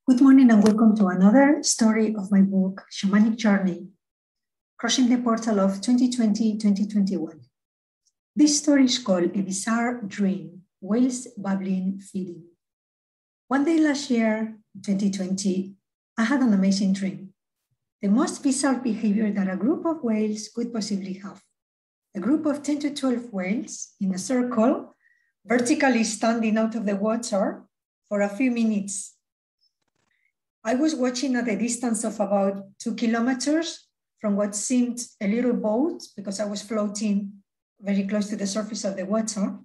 Good morning and welcome to another story of my book, Shamanic Journey, Crossing the Portal of 2020-2021. This story is called A Bizarre Dream, Whales Bubbling Feeding. One day last year, 2020, I had an amazing dream. The most bizarre behavior that a group of whales could possibly have. A group of 10 to 12 whales in a circle, vertically standing out of the water for a few minutes. I was watching at a distance of about 2 kilometers from what seemed a little boat because I was floating very close to the surface of the water.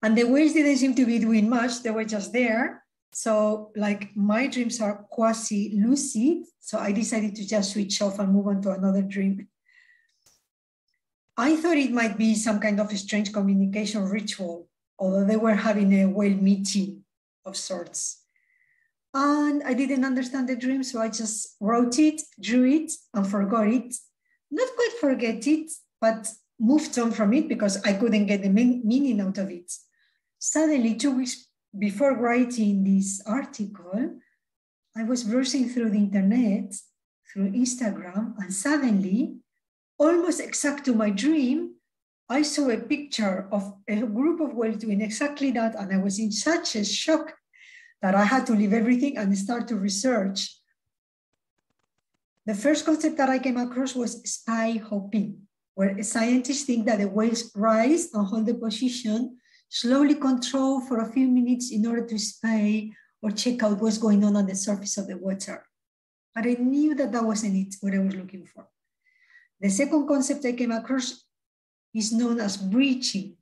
And the whales didn't seem to be doing much, they were just there. So like my dreams are quasi-lucid, so I decided to just switch off and move on to another dream. I thought it might be some kind of a strange communication ritual, although they were having a whale meeting of sorts. And I didn't understand the dream, so I just wrote it, drew it, and forgot it. Not quite forget it, but moved on from it because I couldn't get the meaning out of it. Suddenly, 2 weeks before writing this article, I was browsing through the internet, through Instagram, and suddenly, almost exact to my dream, I saw a picture of a group of whales doing exactly that, and I was in such a shock that I had to leave everything and start to research. The first concept that I came across was spy hopping, where scientists think that the whales rise and hold the position, slowly control for a few minutes in order to spy or check out what's going on the surface of the water. But I knew that that wasn't it, what I was looking for. The second concept I came across is known as breaching.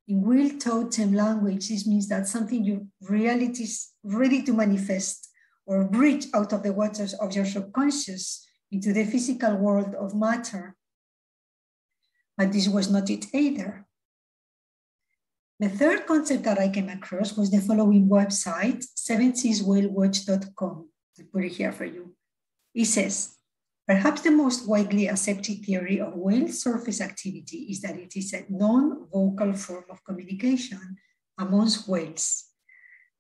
In whale totem language, this means that something you reality is ready to manifest or breach out of the waters of your subconscious into the physical world of matter. But this was not it either. The third concept that I came across was the following website, sevenseaswhalewatch.com. I'll put it here for you. It says, perhaps the most widely accepted theory of whale surface activity is that it is a non-vocal form of communication amongst whales.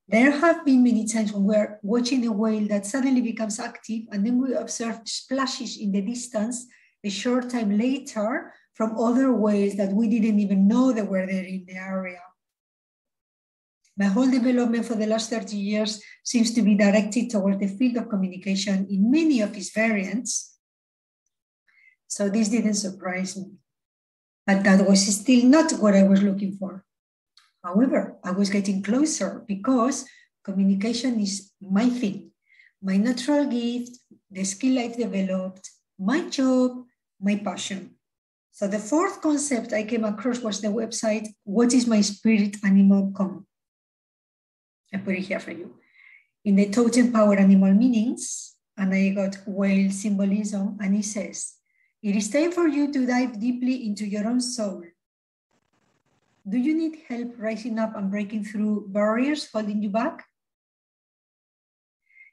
There have been many times when we're watching a whale that suddenly becomes active and then we observe splashes in the distance a short time later from other whales that we didn't even know they were there in the area. My whole development for the last 30 years seems to be directed toward the field of communication in many of its variants. So this didn't surprise me, but that was still not what I was looking for. However, I was getting closer because communication is my thing, my natural gift, the skill I've developed, my job, my passion. So the fourth concept I came across was the website, whatismyspiritanimal.com. I put it here for you. In the totem power animal meanings, and I got whale symbolism, and it says, it is time for you to dive deeply into your own soul. Do you need help rising up and breaking through barriers holding you back?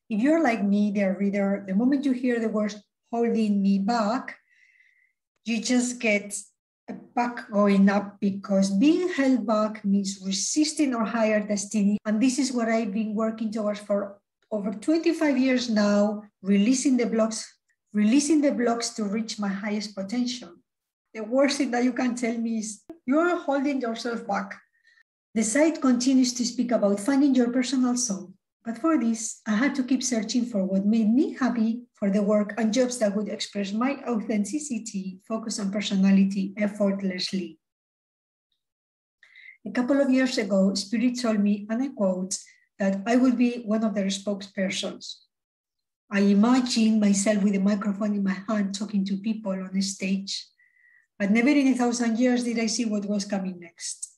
If you're like me, dear reader, the moment you hear the words holding me back, you just get a back going up because being held back means resisting our higher destiny. And this is what I've been working towards for over 25 years now, releasing the blocks to reach my highest potential. The worst thing that you can tell me is you're holding yourself back. The site continues to speak about finding your personal soul. But for this, I had to keep searching for what made me happy, for the work and jobs that would express my authenticity, focus on personality effortlessly. A couple of years ago, Spirit told me, and I quote, that I would be one of their spokespersons. I imagined myself with a microphone in my hand talking to people on a stage, but never in 1,000 years did I see what was coming next.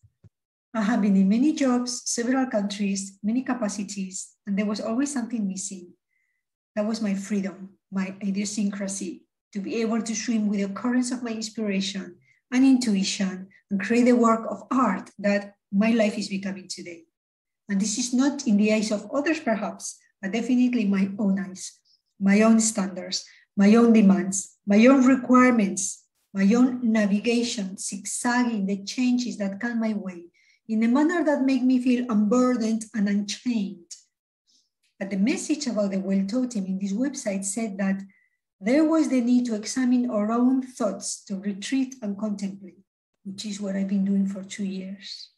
I have been in many jobs, several countries, many capacities, and there was always something missing. That was my freedom, my idiosyncrasy, to be able to swim with the currents of my inspiration and intuition and create the work of art that my life is becoming today. And this is not in the eyes of others, perhaps, but definitely my own eyes, my own standards, my own demands, my own requirements, my own navigation, zigzagging the changes that come my way in a manner that make me feel unburdened and unchained. But the message about the whale totem in this website said that there was the need to examine our own thoughts, to retreat and contemplate, which is what I've been doing for 2 years,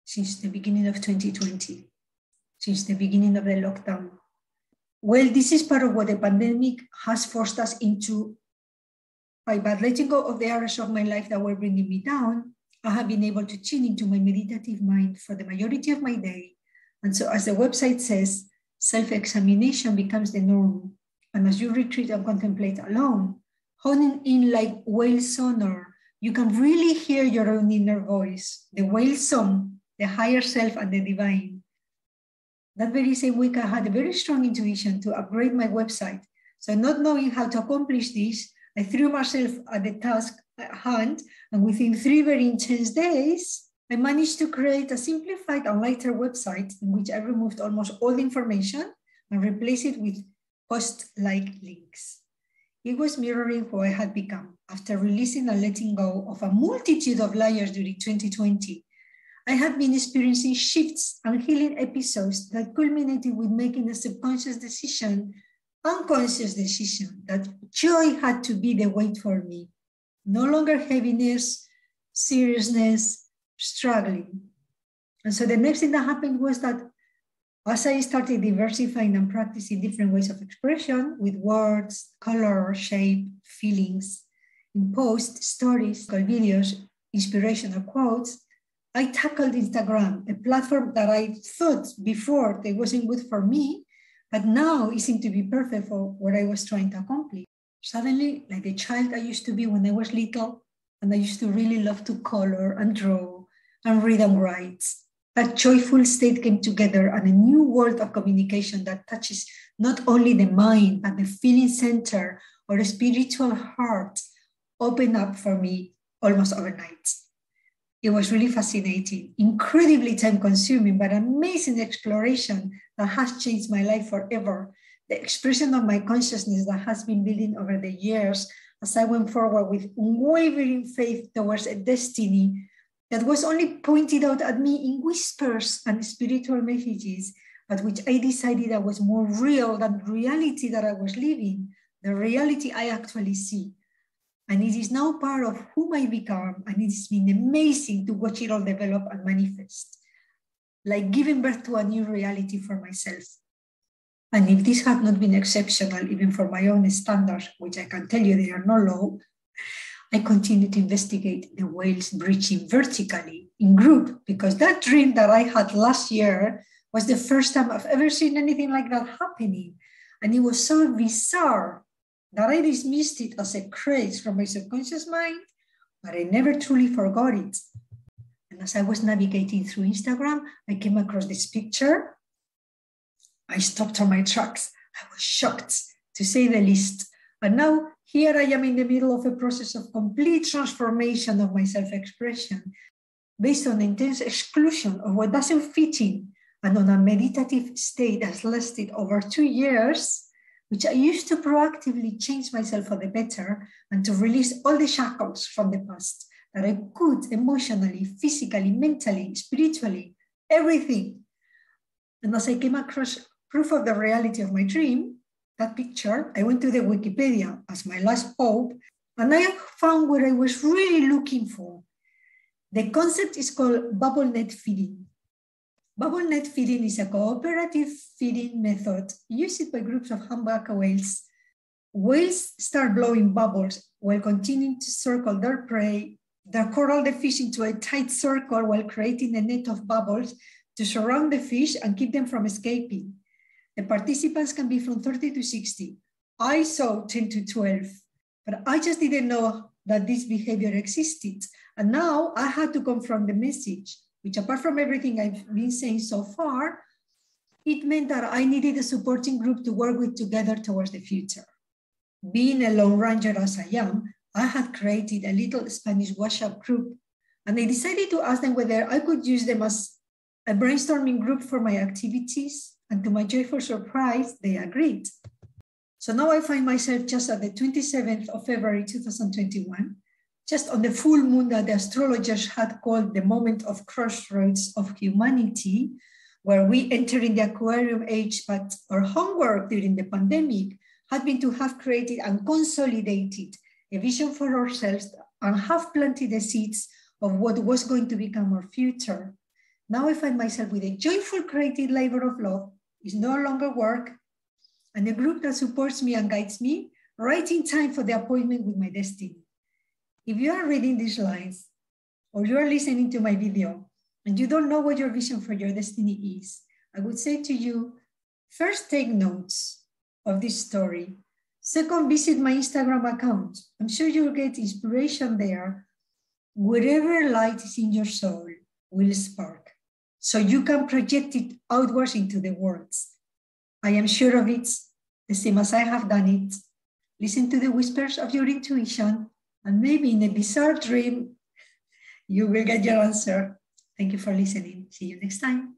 since the beginning of 2020, since the beginning of the lockdown. Well, this is part of what the pandemic has forced us into. By letting go of the areas of my life that were bringing me down, I have been able to tune into my meditative mind for the majority of my day. And so, as the website says, self-examination becomes the norm. And as you retreat and contemplate alone, honing in like whale sonar, you can really hear your own inner voice, the whale song, the higher self and the divine. That very same week, I had a very strong intuition to upgrade my website. So not knowing how to accomplish this, I threw myself at the task at hand, and within 3 very intense days, I managed to create a simplified and lighter website in which I removed almost all the information and replaced it with post-like links. It was mirroring who I had become after releasing and letting go of a multitude of layers during 2020. I had been experiencing shifts and healing episodes that culminated with making a subconscious decision, unconscious decision, that joy had to be the way for me. No longer heaviness, seriousness, struggling. And so the next thing that happened was that as I started diversifying and practicing different ways of expression with words, color, shape, feelings, in posts, stories, videos, inspirational quotes, I tackled Instagram, a platform that I thought before it wasn't good for me, but now it seemed to be perfect for what I was trying to accomplish. Suddenly, like the child I used to be when I was little, and I used to really love to color and draw and read and write, that joyful state came together, and a new world of communication that touches not only the mind, but the feeling center or the spiritual heart opened up for me almost overnight. It was really fascinating, incredibly time-consuming, but amazing exploration that has changed my life forever. The expression of my consciousness that has been building over the years as I went forward with unwavering faith towards a destiny that was only pointed out at me in whispers and spiritual messages, but which I decided that was more real than the reality that I was living, the reality I actually see. And it is now part of whom I become, and it has been amazing to watch it all develop and manifest, like giving birth to a new reality for myself. And if this had not been exceptional, even for my own standards, which I can tell you they are not low, I continue to investigate the whales breaching vertically in group, because that dream that I had last year was the first time I've ever seen anything like that happening. And it was so bizarre that I dismissed it as a craze from my subconscious mind, but I never truly forgot it. And as I was navigating through Instagram, I came across this picture. I stopped on my tracks. I was shocked, to say the least. And now here I am in the middle of a process of complete transformation of my self-expression based on intense exclusion of what doesn't fit in, and on a meditative state that's lasted over 2 years, which I used to proactively change myself for the better and to release all the shackles from the past that I could emotionally, physically, mentally, spiritually, everything. And as I came across proof of the reality of my dream, that picture, I went to the Wikipedia as my last hope, and I found what I was really looking for. The concept is called bubble net feeding. Bubble net feeding is a cooperative feeding method used by groups of humpback whales. Whales start blowing bubbles while continuing to circle their prey. They coral the fish into a tight circle while creating a net of bubbles to surround the fish and keep them from escaping. The participants can be from 30 to 60. I saw 10 to 12, but I just didn't know that this behavior existed. And now I had to confront the message, which apart from everything I've been saying so far, it meant that I needed a supporting group to work with together towards the future. Being a lone ranger as I am, I had created a little Spanish WhatsApp group, and I decided to ask them whether I could use them as a brainstorming group for my activities, and to my joyful surprise, they agreed. So now I find myself just at the 27th of February 2021, just on the full moon that the astrologers had called the moment of crossroads of humanity, where we enter in the aquarium age, but our homework during the pandemic had been to have created and consolidated a vision for ourselves and have planted the seeds of what was going to become our future. Now I find myself with a joyful creative labor of love. It's no longer work, and a group that supports me and guides me right in time for the appointment with my destiny. If you are reading these lines, or you are listening to my video, and you don't know what your vision for your destiny is, I would say to you, first, take notes of this story. Second, visit my Instagram account. I'm sure you'll get inspiration there. Whatever light is in your soul will spark, so you can project it outwards into the world. I am sure of it, the same as I have done it. Listen to the whispers of your intuition, and maybe in a bizarre dream, you will get your answer. Thank you for listening. See you next time.